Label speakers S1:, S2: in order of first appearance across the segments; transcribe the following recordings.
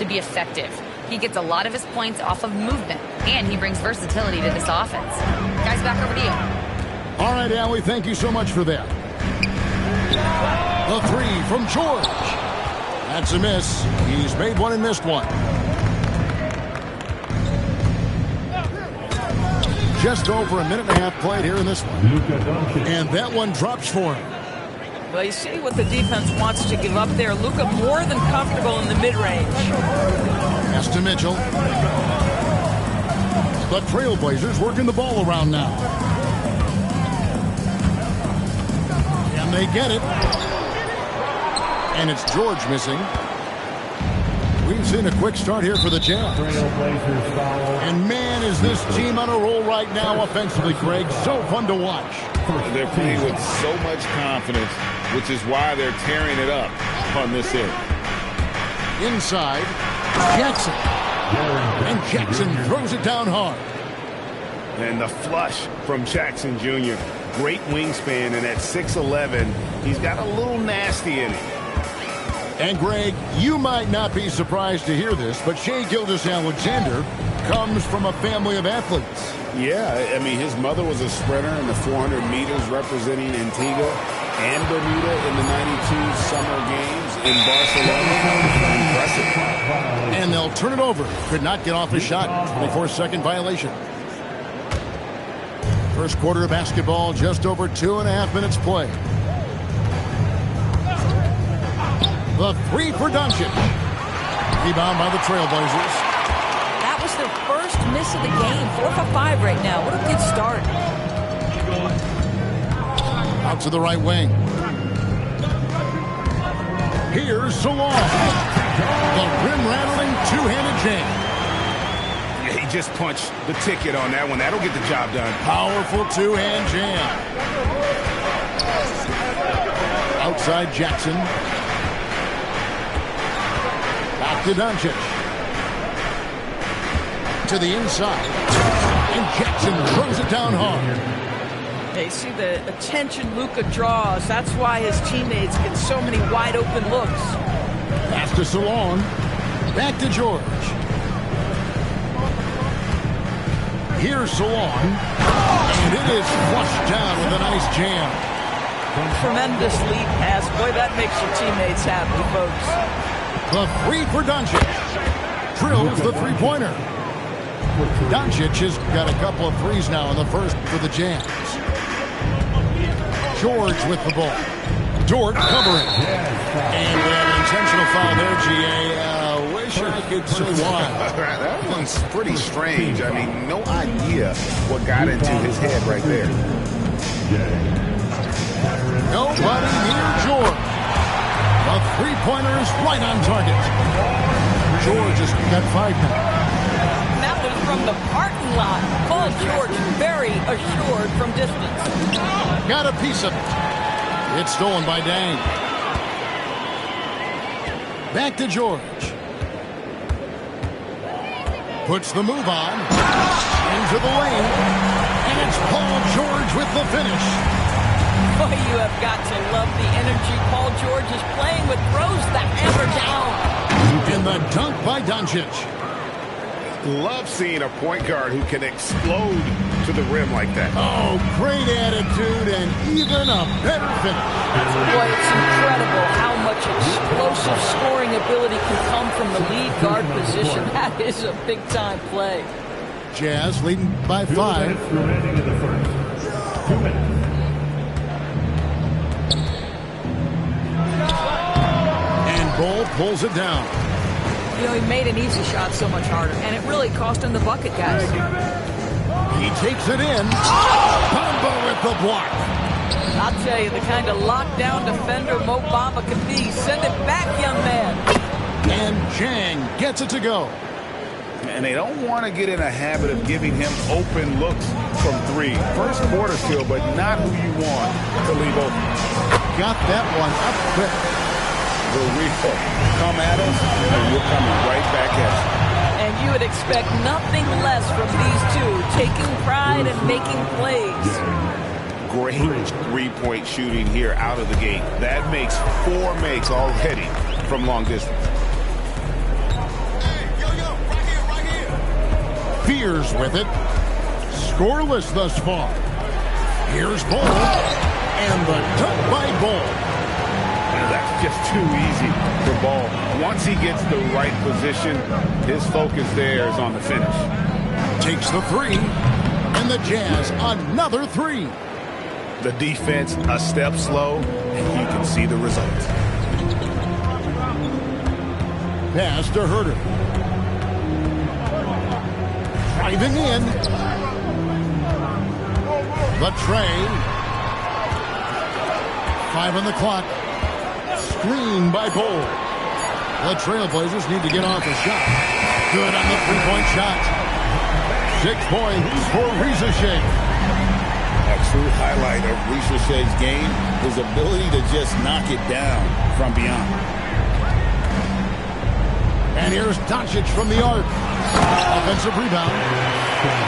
S1: to be effective. He gets a lot of his points off of movement, and he brings versatility to this offense. Guys, back over to you.
S2: All right, Allie, thank you so much for that. The three from George. That's a miss. He's made one and missed one. Just over a minute and a half played here in this one. And that one drops for him.
S3: Well, you see what the defense wants to give up there. Luka more than comfortable in the mid-range.
S2: Pass to Mitchell. The Trailblazers working the ball around now. And they get it. And it's George missing. We've seen a quick start here for the Jazz. And man, is this team on a roll right now offensively, Greg. So fun to watch.
S4: They're playing with so much confidence, which is why they're tearing it up on this end.
S2: Inside, Jackson. And Jackson throws it down hard.
S4: And the flush from Jackson Jr. Great wingspan, and at 6'11", he's got a little nasty in it.
S2: And Greg, you might not be surprised to hear this, but Shai Gilgeous-Alexander comes from a family of athletes.
S4: Yeah, I mean, his mother was a sprinter in the 400 meters representing Antigua and Bermuda in the 92 Summer Games in Barcelona. Impressive.
S2: And they'll turn it over. Could not get off his shot. 24-second violation. First quarter of basketball, just over 2.5 minutes play. The three for Doncic. Rebound by the Trailblazers.
S3: That was their first miss of the game. 4 for 5 right now. What a good start.
S2: Out to the right wing. Here's Salon. The rim-rattling two-handed jam.
S4: Yeah, he just punched the ticket on that one. That'll get the job done.
S2: Powerful two-hand jam. Outside Jackson. Back to Doncic. To the inside. And Jackson throws it down hard.
S3: They see the attention Luka draws. That's why his teammates get so many wide open looks.
S2: Pass to Salon. Back to George. Here's Salon. And it is flushed down with a nice jam.
S3: Tremendous lead pass. Boy, that makes your teammates happy, folks.
S2: The three for Doncic. Drills the three-pointer. Doncic has got a couple of threes now in the first for the Jazz. George with the ball. Dort covering. And we have an intentional foul there, G.A. Wish I could say why.
S4: That one's pretty strange. I mean, no idea what got into his head right there.
S2: Nobody near George. A three-pointer is right on target. George has got 5 now.
S3: That was from the parking lot. Paul George very assured from distance.
S2: Got a piece of it. It's stolen by Dang. Back to George. Puts the move on. Into the lane. And it's Paul George with the finish.
S3: Boy, you have got to love the energy Paul George is playing with. Throws the hammer down.
S2: And the dunk by Doncic.
S4: Love seeing a point guard who can explode to the rim like that.
S2: Oh, great attitude and even a better finish.
S3: Boy, it's incredible how much explosive scoring ability can come from the lead guard position. That is a big-time play.
S2: Jazz leading by 5.
S5: Remaining in the first. 2 minutes.
S2: Bull pulls it down.
S3: You know, he made an easy shot so much harder, and it really cost him the bucket, guys.
S2: He takes it in. Combo with the block.
S3: I'll tell you, the kind of lockdown defender Mo Bamba can be. Send it back, young man.
S2: And Chang gets it to go.
S4: And they don't want to get in a habit of giving him open looks from 3. First quarter still, but not who you want to leave open.
S2: Got that one up quick.
S4: The refill. Come at us, and we're coming right back at you.
S3: And you would expect nothing less from these two, taking pride and making plays.
S4: Great three-point shooting here out of the gate. That makes 4 makes already from long distance.
S2: Fears with it. Scoreless thus far. Here's Bull. And the dunk by Bull.
S4: That's just too easy for Ball. Once he gets the right position, his focus there is on the finish.
S2: Takes the three. And the Jazz, another three.
S4: The defense a step slow, and you can see the results.
S2: Pass to Herter. Driving in. The tray. 5 on the clock. Screen by Bull. The Trailblazers need to get off a shot. Good on the three-point shot. 6 points for Rizachet.
S4: A true highlight of Richard's game, his ability to just knock it down from beyond.
S2: And here's Doncic from the arc. Offensive rebound.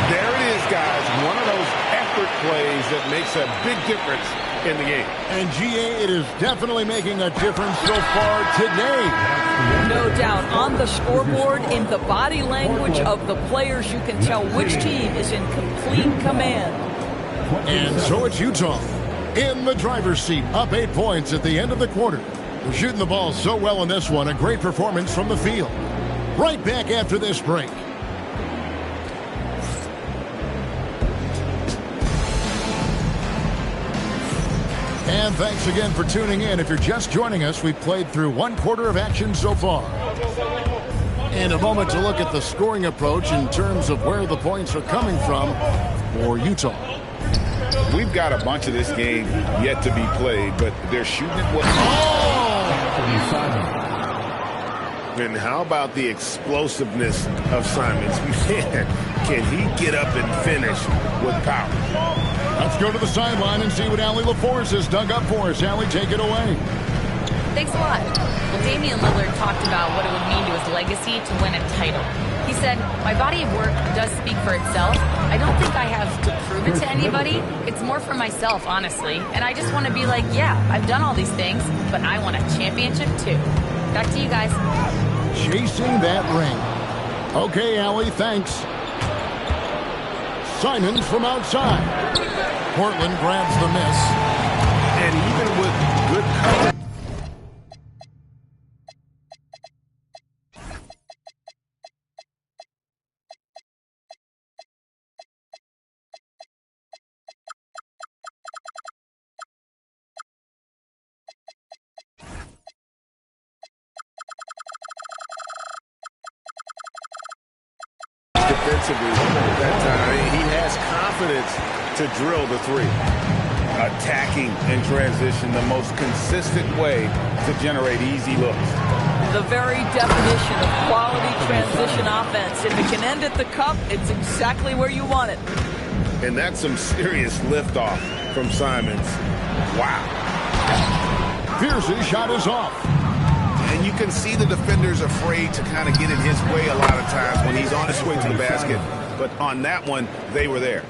S4: There it is, guys. One of those effort plays that makes a big difference in the game.
S2: And GA, it is definitely making a difference so far today.
S3: No doubt. On the scoreboard, in the body language of the players, you can tell which team is in complete command.
S2: And so it's Utah in the driver's seat, up 8 points at the end of the quarter. They're shooting the ball so well in this one. A great performance from the field. Right back after this break. And thanks again for tuning in. If you're just joining us, we've played through 1 quarter of action so far. And a moment to look at the scoring approach in terms of where the points are coming from for Utah.
S4: We've got a bunch of this game yet to be played, but they're shooting it well. And how about the explosiveness of Simons? Can he get up and finish with power?
S2: Let's go to the sideline and see what Allie LaForce has dug up for us. Allie, take it away.
S1: Thanks a lot. Well, Damian Lillard talked about what it would mean to his legacy to win a title. He said, my body of work does speak for itself. I don't think I have to prove it to anybody. It's more for myself, honestly. And I just want to be like, yeah, I've done all these things, but I want a championship too. Back to you guys.
S2: Chasing that ring. Okay, Allie, thanks. Simons from outside. Portland grabs the miss.
S4: And even with good coverage. Defensively that time, he has confidence to drill the three. Attacking in transition, the most consistent way to generate easy looks.
S3: The very definition of quality transition offense. If it can end at the cup, it's exactly where you want it.
S4: And that's some serious liftoff from Simons. Wow.
S2: Pierce's shot is off.
S4: And you can see the defender's afraid to kind of get in his way a lot of times when he's on his way to the basket. But on that one, they were there.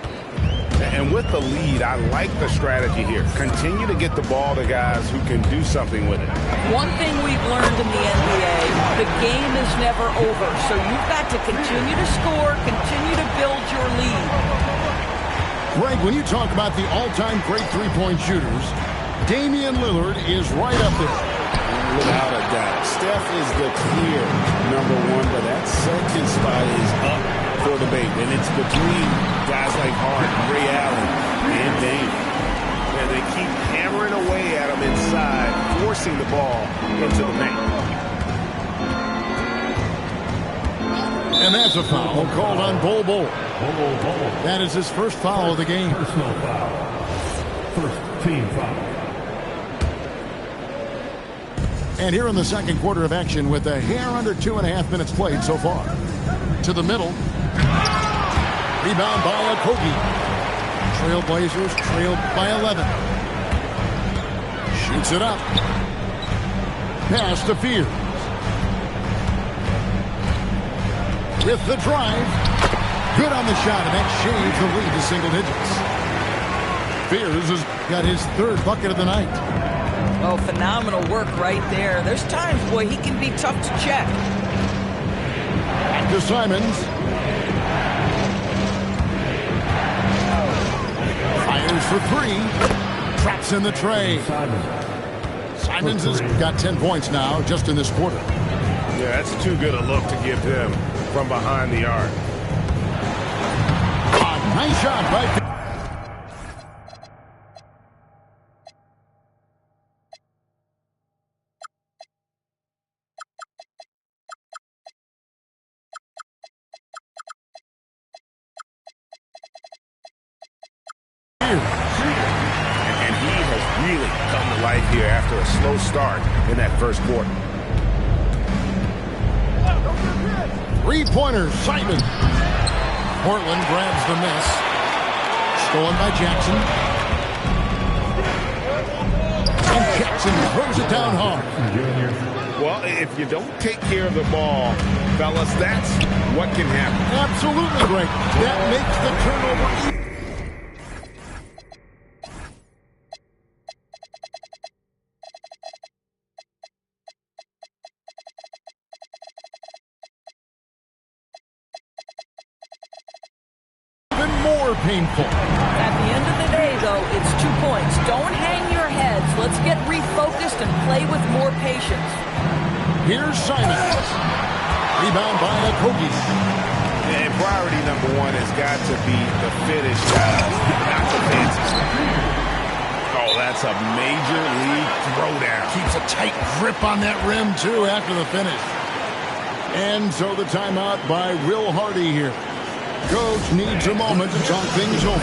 S4: And with the lead, I like the strategy here. Continue to get the ball to guys who can do something with it.
S3: One thing we've learned in the NBA, the game is never over. So you've got to continue to score, continue to build your lead.
S2: Greg, when you talk about the all-time great three-point shooters, Damian Lillard is right up there.
S4: Without a doubt. Steph is the clear #1, but that second spot is up for debate. And it's between guys like Harden, Ray Allen, and Dame. And they keep hammering away at him inside, forcing the ball into the paint.
S2: And that's a foul called on Bol Bol. That is his first foul of the game.
S5: Personal foul. First team foul.
S2: And here in the second quarter of action with a hair under 2.5 minutes played so far. To the middle. Rebound by Okogie. Trailblazers trailed by 11. Shoots it up. Pass to Fears. With the drive. Good on the shot, and that shaves the lead to single digits. Fears has got his 3rd bucket of the night.
S3: Oh, phenomenal work right there. There's times, boy, he can be tough to check.
S2: To Simons. Simons for three. Traps in the tray. Simons has got 10 points now just in this quarter.
S4: Yeah, that's too good a look to give him from behind the arc.
S2: Nice shot by...
S4: And he has really come to life here after a slow start in that first quarter.
S2: Three-pointer, Simon. Portland grabs the miss. Stolen by Jackson. And Jackson throws it down hard.
S4: Well, if you don't take care of the ball, fellas, that's what can happen.
S2: Absolutely great. That makes the turnover. Even more painful.
S3: At the end of the day, though, it's 2 points. Don't hang your heads. Let's get refocused and play with more patience.
S2: Here's Simons. Rebound by the Kogi.
S4: And priority number one has got to be the finish, guys, not the fancy. Oh, that's a major league throwdown.
S2: Keeps a tight grip on that rim, too, after the finish. And so the timeout by Will Hardy here. Coach needs a moment to talk things over.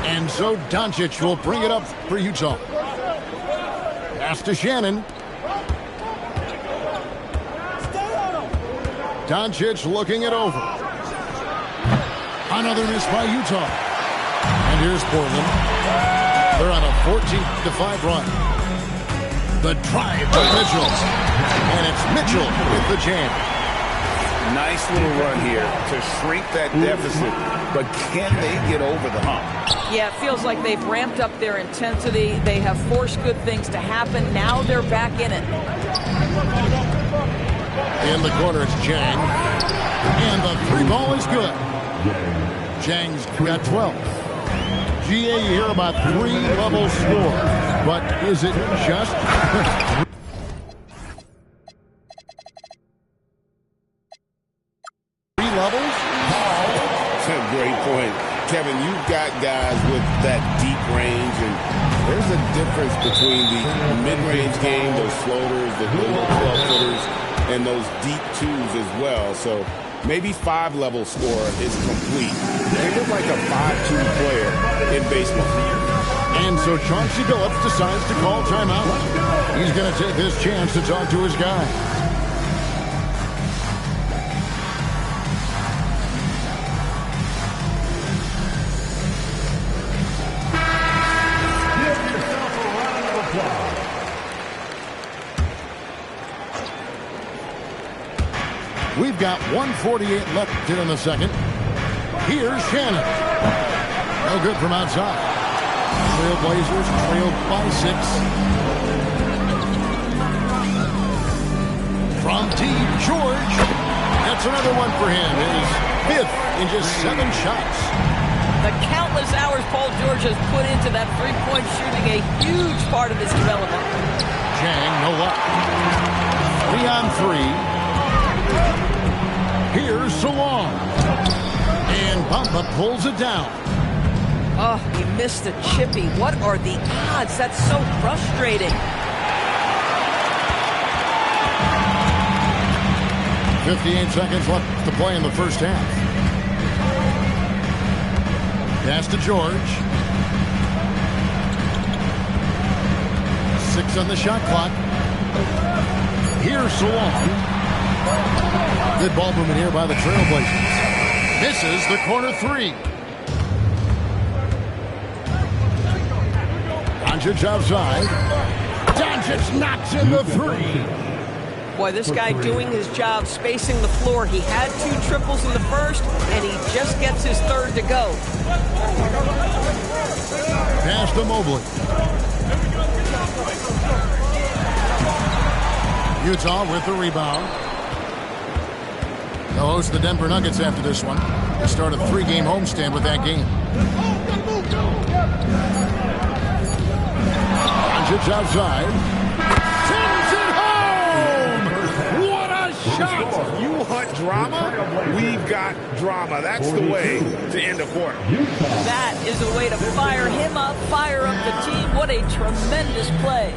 S2: And so Doncic will bring it up for Utah. Pass to Shannon. Doncic looking it over. Another miss by Utah. And here's Portland. They're on a 14-5 run. The drive by Mitchell. And it's Mitchell with the jam.
S4: Nice little run here to shrink that deficit. But can they get over the hump?
S3: Yeah, it feels like they've ramped up their intensity. They have forced good things to happen. Now they're back in it.
S2: In the corner, it's Jang. And the three ball is good. Jang's got 12. GA, you hear about three-level score. But is it just... three levels?
S4: That's a great point. Kevin, you've got guys with that deep range, and there's a difference between the mid-range game, those floaters, the little 12-footers, and those deep twos as well. So maybe five-level score is complete. They look like a 5-2 player in baseball.
S2: And so Chauncey Billups decides to call timeout. He's going to take this chance to talk to his guy. We've got 1:48 left here in the second. Here's Shannon. No good from outside. Trailblazers trailed by 6. From deep, George. That's another one for him. His 5th in just 7 shots.
S3: The countless hours Paul George has put into that three-point shooting, a huge part of his development.
S2: Jang, no luck. 3 on 3. Here's Salon. And Bamba pulls it down.
S3: Oh, he missed the chippy. What are the odds? That's so frustrating.
S2: 58 seconds left to play in the first half. Pass to George. 6 on the shot clock. Here's Salon. Good ball movement here by the Trailblazers. Misses the corner 3. Doncic outside. Doncic knocks in the 3.
S3: Boy, this guy doing his job, spacing the floor. He had 2 triples in the first, and he just gets his 3rd to go. Pass
S2: to Mobley. Utah with the rebound. They'll host the Denver Nuggets after this one. They start a 3-game homestand with that game. Doncic outside. Sends it home! What a shot!
S4: You want drama? We've got drama. That's the way to end a quarter.
S3: That is a way to fire him up, fire up the team. What a tremendous play.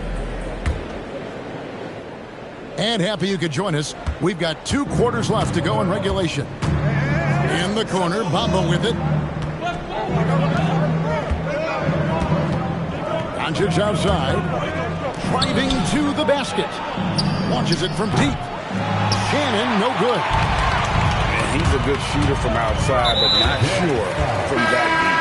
S2: And happy you could join us. We've got 2 quarters left to go in regulation. In the corner, Bamba with it. Doncic outside. Driving to the basket. Launches it from deep. Shannon, no good.
S4: And he's a good shooter from outside, but not sure from that deep.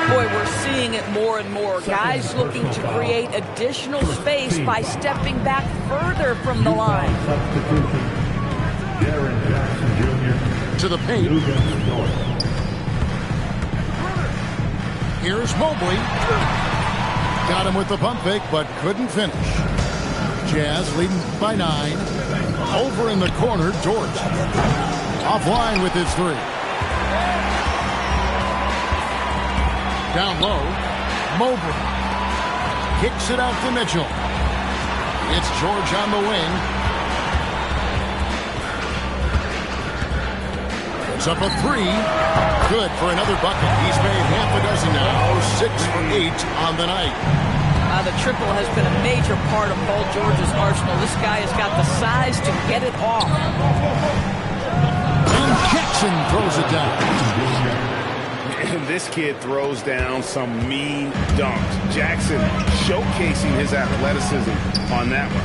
S3: Boy, we're seeing it more and more. Guys looking to create additional space by stepping back further from the line.
S2: To the paint. Here's Mobley. Got him with the pump fake, but couldn't finish. Jazz leading by 9. Over in the corner, George. Offline with his 3. Down low, Mobley kicks it out to Mitchell. It's George on the wing. Puts up a 3. Good for another bucket. He's made half a dozen now. 6 for 8 on the night.
S3: The triple has been a major part of Paul George's arsenal. This guy has got the size to get it off.
S2: And Jackson throws it down.
S4: This kid throws down some mean dunks. Jackson showcasing his athleticism on that one.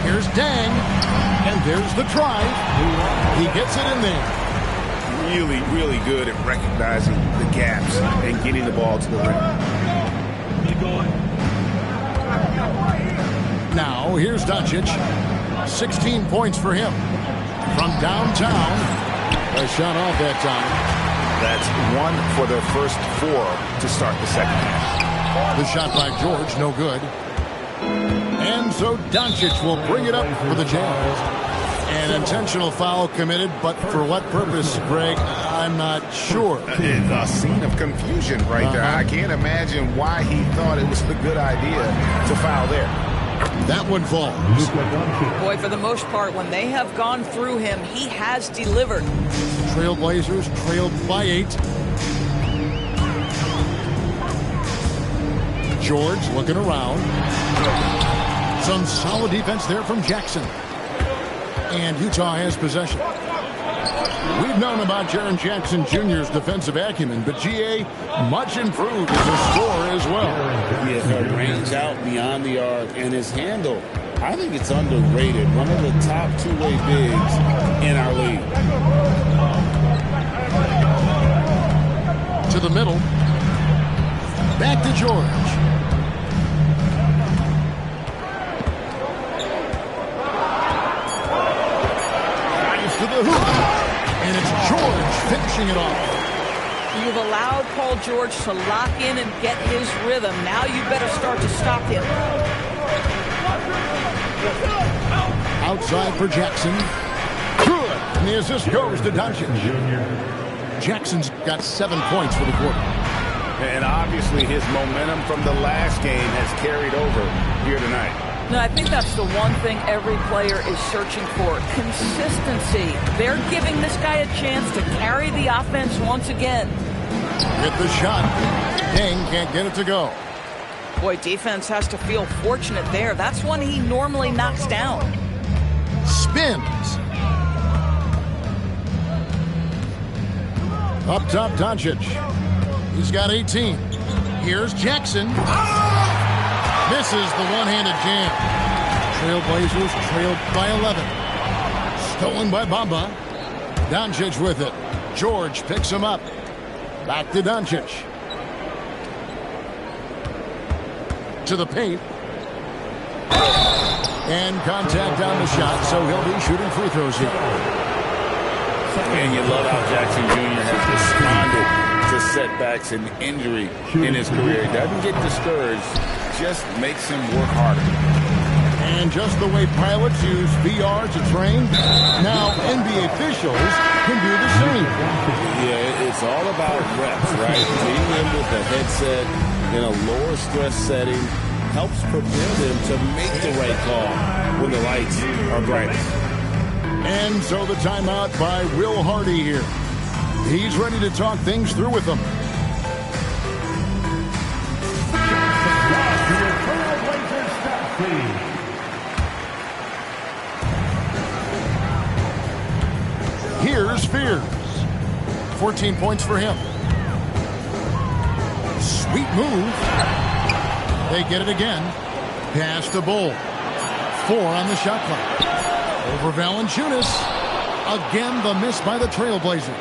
S2: Here's Dang, and there's the drive. He gets it in there.
S4: Really, really good at recognizing the gaps and getting the ball to the rim.
S2: Now, here's Doncic. 16 points for him. From downtown. A shot off that time.
S4: That's 1 for their first 4 to start the second half.
S2: The shot by George, no good. And so Doncic will bring it up for the Jazz. An intentional foul committed, but for what purpose, Greg? I'm not sure.
S4: A scene of confusion right there. I can't imagine why he thought it was a good idea to foul there.
S2: That one falls.
S3: Boy, for the most part, when they have gone through him, he has delivered.
S2: Trailblazers trailed by 8. George looking around. Some solid defense there from Jackson. And Utah has possession. We've known about Jaren Jackson Jr.'s defensive acumen, but GA much improved as a scorer as well.
S4: Yeah, range out beyond the arc, and his handle, I think it's underrated. One of the top 2-way bigs in our league.
S2: To the middle. Back to George. Drives to the hoop. And it's George finishing it off.
S3: You've allowed Paul George to lock in and get his rhythm. Now you better start to stop him.
S2: Outside for Jackson. Good. And the assist goes to Doncic. Jackson's got 7 points for the quarter.
S4: And obviously his momentum from the last game has carried over here tonight.
S3: No, I think that's the one thing every player is searching for. Consistency. They're giving this guy a chance to carry the offense once again.
S2: With the shot. Dang can't get it to go.
S3: Boy, defense has to feel fortunate there. That's one he normally knocks down.
S2: Spins. Up top, Doncic. He's got 18. Here's Jackson. Misses the one-handed jam. Trailblazers trailed by 11. Stolen by Bamba. Doncic with it. George picks him up. Back to Doncic. To the paint. And contact on the shot, so he'll be shooting free throws here.
S4: And you love how Jackson Jr. has responded to setbacks and injury in his career. He doesn't get discouraged, just makes him work harder.
S2: And just the way pilots use VR to train, now NBA officials can do the same.
S4: Yeah, it's all about reps, right? Being in with the headset in a lower stress setting helps prepare them to make the right call when the lights are brightest.
S2: And so the timeout by Will Hardy here. He's ready to talk things through with them. Here's Fears. 14 points for him. Sweet move. They get it again. Pass to Bull. 4 on the shot clock. Over Valanciunas. Again, the miss by the Trailblazers.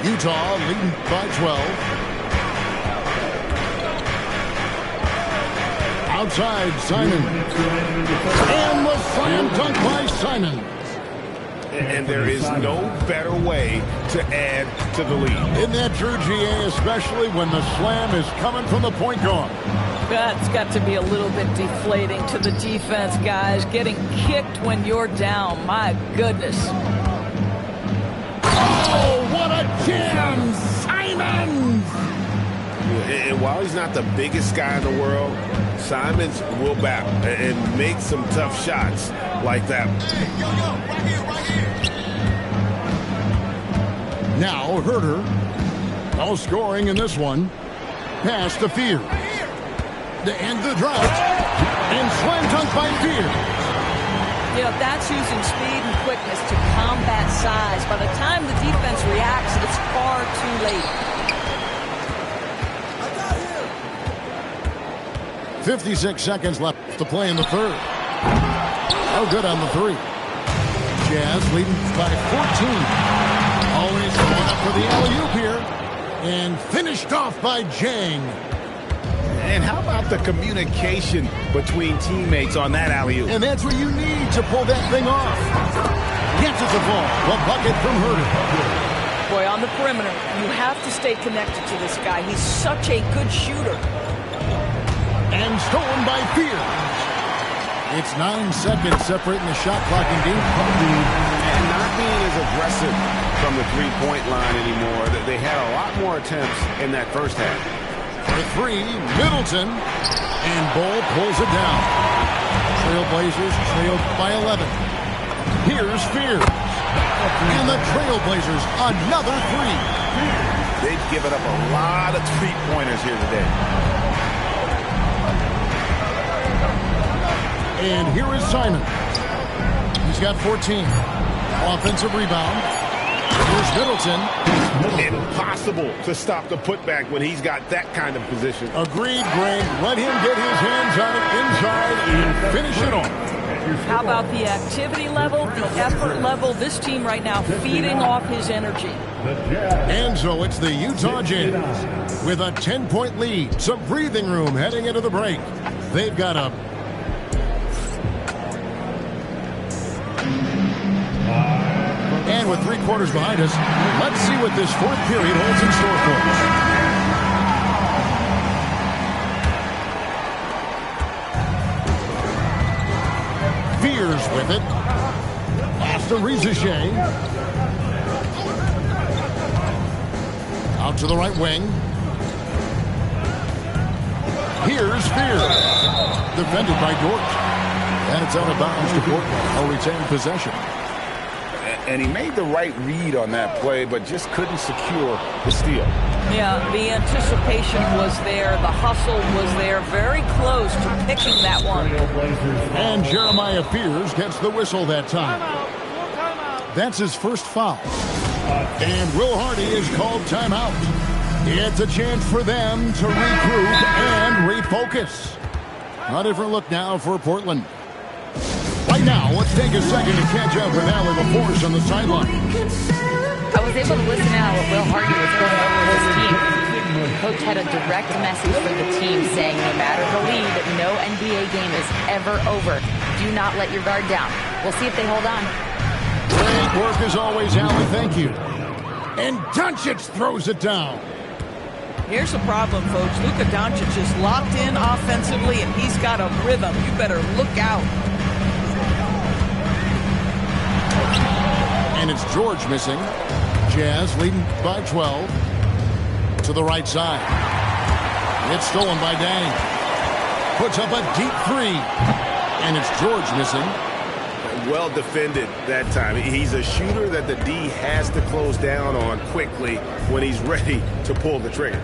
S2: Utah leading by 12. Outside, Simon. And the slam dunk by Simon.
S4: And there is no better way to add to the lead.
S2: Isn't that true, GA, especially when the slam is coming from the point guard?
S3: That's got to be a little bit deflating to the defense, guys. Getting kicked when you're down. My goodness.
S2: Oh, what a jam! Simons!
S4: And while he's not the biggest guy in the world, Simons will battle and make some tough shots like that.
S2: Now Herter. No scoring in this one. Pass to Fears. To end the drought. And slam dunk by Fears.
S3: You know, that's using speed and quickness to combat size. By the time the defense reacts, it's far too late.
S2: 56 seconds left to play in the third. Oh, good on the three. Jazz leading by 14. Always going up for the alley-oop here. And finished off by Jang.
S4: And how about the communication between teammates on that alley-oop?
S2: And that's what you need to pull that thing off. Gets it the ball. The bucket from Herter.
S3: Boy, on the perimeter, you have to stay connected to this guy. He's such a good shooter.
S2: And stolen by Fears. It's 9 seconds separating the shot clock and game.
S4: And not being as aggressive from the three-point line anymore. They had a lot more attempts in that first half.
S2: For 3, Middleton. And Bull pulls it down. Trailblazers trailed by 11. Here's Fears. And the Trailblazers another 3.
S4: They've given up a lot of three-pointers here today.
S2: And here is Simon. He's got 14. Offensive rebound. Here's Middleton.
S4: Impossible to stop the putback when he's got that kind of position.
S2: Agreed, Greg. Let him get his hands on it inside and finish it off.
S3: How about the activity level, the effort level? This team right now feeding off his energy.
S2: And so it's the Utah Jazz with a 10-point lead. Some breathing room heading into the break. They've got a And with 3 quarters behind us, let's see what this fourth period holds in store for us. Fears with it. Pass to Rizachet. Out to the right wing. Here's Fears. Defended by Dort. And it's out of bounds to Portland. A retained possession.
S4: And he made the right read on that play, but just couldn't secure the steal.
S3: Yeah, the anticipation was there. The hustle was there. Very close to picking that one.
S2: And Jeremiah Fears gets the whistle that time. That's his first foul. And Will Hardy is called timeout. It's a chance for them to regroup and refocus. A different look now for Portland. Right now, let's take a second to catch up with Allie LaForce on the sideline.
S1: I was able to listen out what Will Hardy was going over with his team. Coach had a direct message for the team saying no matter the lead, no NBA game is ever over. Do not let your guard down. We'll see if they hold on.
S2: Great work as always, Allie. Thank you. And Doncic throws it down.
S3: Here's the problem, folks. Luka Doncic is locked in offensively, and he's got a rhythm. You better look out.
S2: And it's George missing. Jazz leading by 12. To the right side. It's stolen by Dang. Puts up a deep three. And it's George missing.
S4: Well defended that time. He's a shooter that the D has to close down on quickly when he's ready to pull the trigger.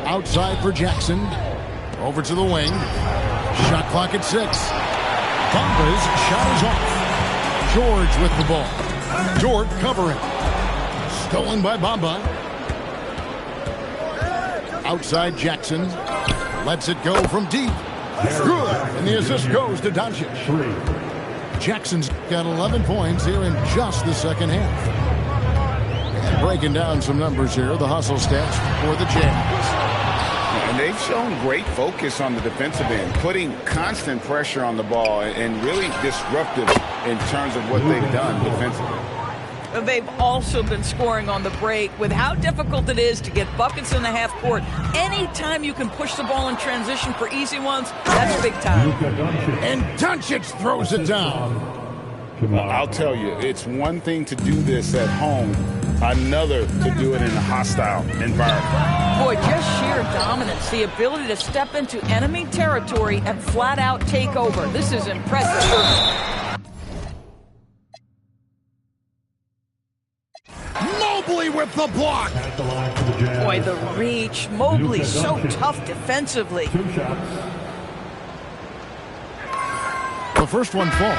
S2: Outside for Jackson. Over to the wing. Shot clock at 6. Bamba's shot is off. George with the ball. George covering. Stolen by Bamba. Outside Jackson. Lets it go from deep. Good. And the assist goes to Doncic. Jackson's got 11 points here in just the second half. And breaking down some numbers here, the hustle stats for the Jazz.
S6: And they've shown great focus on the defensive end, putting constant pressure on the ball and really disruptive in terms of what they've done defensively.
S3: They've also been scoring on the break. With how difficult it is to get buckets in the half court, anytime you can push the ball in transition for easy ones, that's big time.
S2: And Doncic throws it down.
S6: I'll tell you, it's one thing to do this at home, another to do it in a hostile environment.
S3: Boy, just sheer dominance, the ability to step into enemy territory and flat out take over. This is impressive.
S2: Mobley with the block.
S3: Boy, the reach. Mobley so tough defensively.
S2: The first one falls.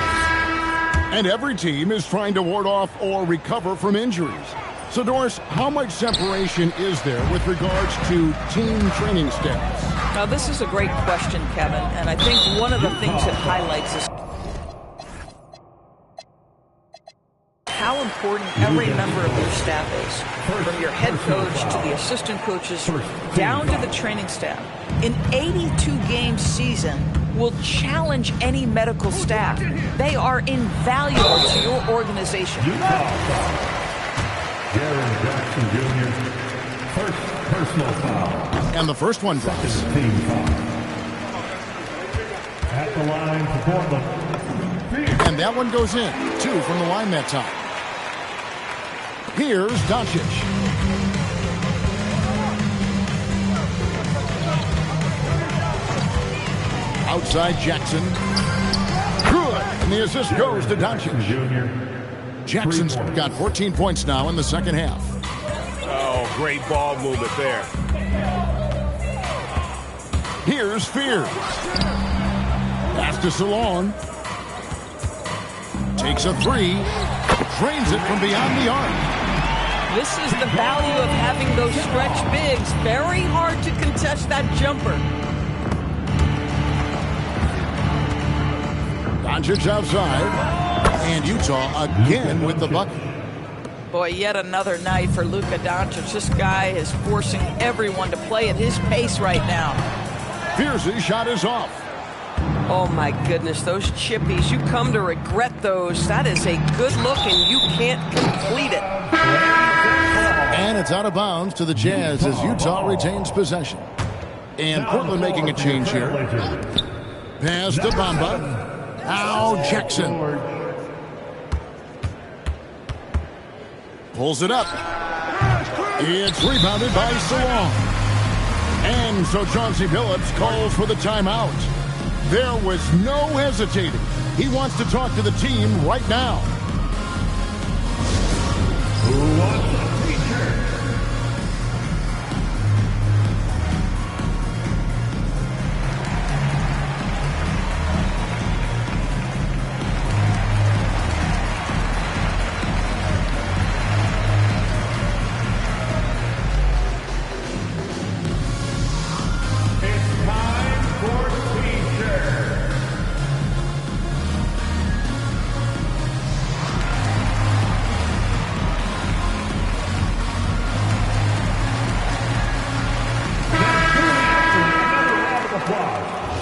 S2: And every team is trying to ward off or recover from injuries. So, Doris, how much separation is there with regards to team training status?
S3: Now, this is a great question, Kevin, and I think one of the things it highlights is how important every member of your staff is, from your head coach to the assistant coaches, down to the training staff. An 82-game season will challenge any medical staff. They are invaluable to your organization.
S5: Jaren Jackson Jr. First personal foul.
S2: And the first one drops.
S5: Team foul. At the line for Portland.
S2: And that one goes in. 2 from the line that time. Here's Doncic. Outside Jackson. Good. And the assist goes to Doncic.
S5: Jr.
S2: Jackson's got 14 points now in the second half.
S4: Oh, great ball movement there.
S2: Here's Fears. Pass to Salon. Takes a 3. Drains it from beyond the arc.
S3: This is the value of having those stretch bigs. Very hard to contest that jumper.
S2: Doncic outside. And Utah again with the bucket.
S3: Boy, yet another night for Luka Doncic. This guy is forcing everyone to play at his pace right now.
S2: Pierce's shot is off.
S7: Oh, my goodness, those chippies. You come to regret those. That is a good look, and you can't complete it.
S2: And it's out of bounds to the Jazz as Utah retains possession. And Portland making a change here. Pass to Bamba. Now Jackson. Pulls it up. It's rebounded by Salon. And so Chauncey Billups calls for the timeout. There was no hesitating. He wants to talk to the team right now.
S5: Who wants a feature?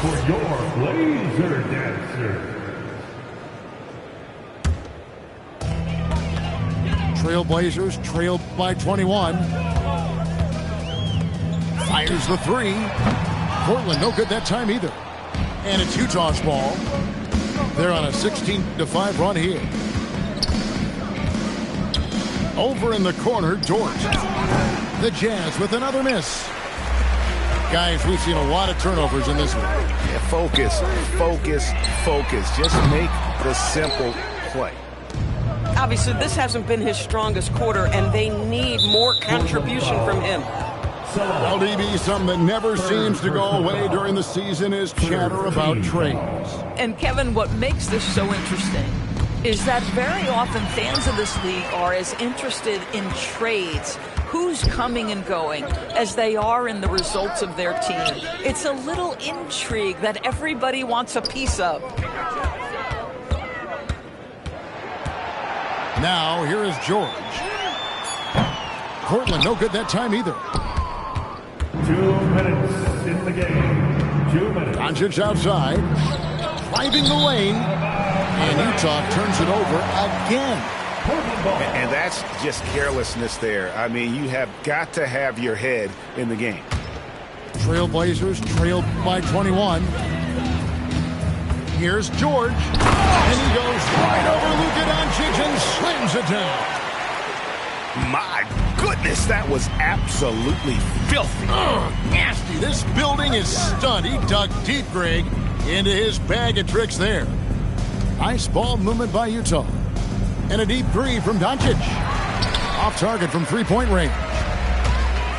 S5: For your laser dancer.
S2: Trailblazers trailed by 21. Fires the three. Portland no good that time either. And it's Utah's ball. They're on a 16-5 run here. Over in the corner, Dort. The Jazz with another miss. Guys, we've seen a lot of turnovers in this one.
S6: Yeah, focus, focus, focus. Just make the simple play.
S7: Obviously, this hasn't been his strongest quarter, and they need more contribution from him.
S2: LDB, something that never seems to go away during the season is chatter about trades.
S3: And Kevin, what makes this so interesting is that very often fans of this league are as interested in trades, who's coming and going, as they are in the results of their team. It's a little intrigue that everybody wants a piece of.
S2: Now, here is George. Portland no good that time either.
S5: 2 minutes in the game. 2 minutes.
S2: Doncic outside, driving the lane, and Utah turns it over again.
S6: And that's just carelessness there. I mean, you have got to have your head in the game.
S2: Trailblazers trailed by 21. Here's George, and he goes right over Luka Doncic and slams it down.
S6: My goodness, that was absolutely filthy.
S2: Nasty. This building is stunned. He dug deep, Greg, into his bag of tricks there. Nice ball movement by Utah. And a deep three from Doncic. Off target from three-point range.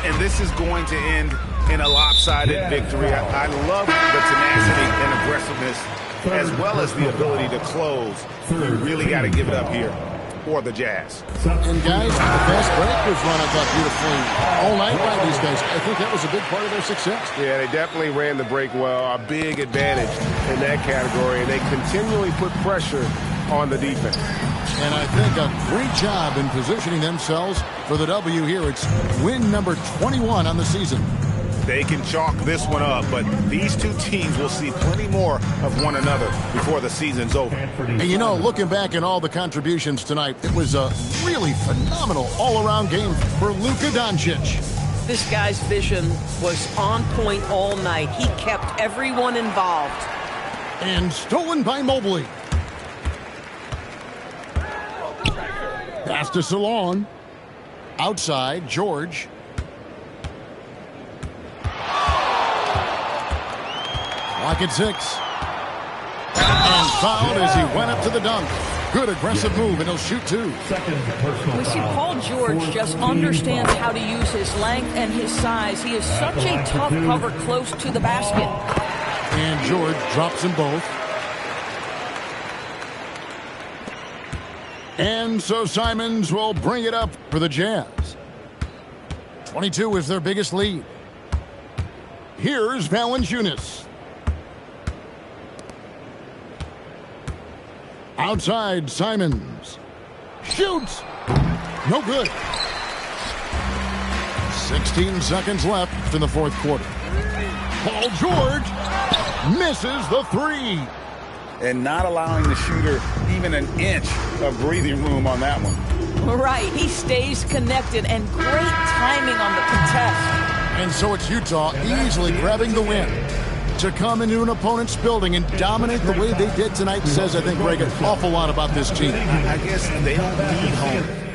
S6: And this is going to end in a lopsided victory. I love the tenacity and aggressiveness, as well as the ability to close. You really got to give it up here for the Jazz.
S2: And guys, the fast break was run, I thought, beautifully all night by these guys. I think that was a big part of their success.
S8: Yeah, they definitely ran the break well. A big advantage in that category, and they continually put pressure on the defense.
S2: And I think a great job in positioning themselves for the W here. It's win number 21 on the season.
S6: They can chalk this one up, but these two teams will see plenty more of one another before the season's over.
S2: And you know, looking back at all the contributions tonight, it was a really phenomenal all-around game for Luka Doncic.
S7: This guy's vision was on point all night. He kept everyone involved.
S2: And stolen by Mobley. Pass to Salon. Outside, George. Clock at 6. And fouled as he went up to the dunk. Good aggressive move, and he'll shoot two.
S3: We see Paul George just understands how to use his length and his size. He is such a tough cover close to the basket.
S2: And George drops them both. And so Simons will bring it up for the Jazz. 22 is their biggest lead. Here's Valanciunas. Outside, Simons. Shoots. No good. 16 seconds left in the fourth quarter. Paul George misses the three.
S6: And not allowing the shooter even an inch of breathing room on that one.
S3: Right, he stays connected, and great timing on the contest.
S2: And so it's Utah easily grabbing the win. To come into an opponent's building and dominate the way they did tonight says, I think, Greg, an awful lot about this team.
S6: I guess they don't need home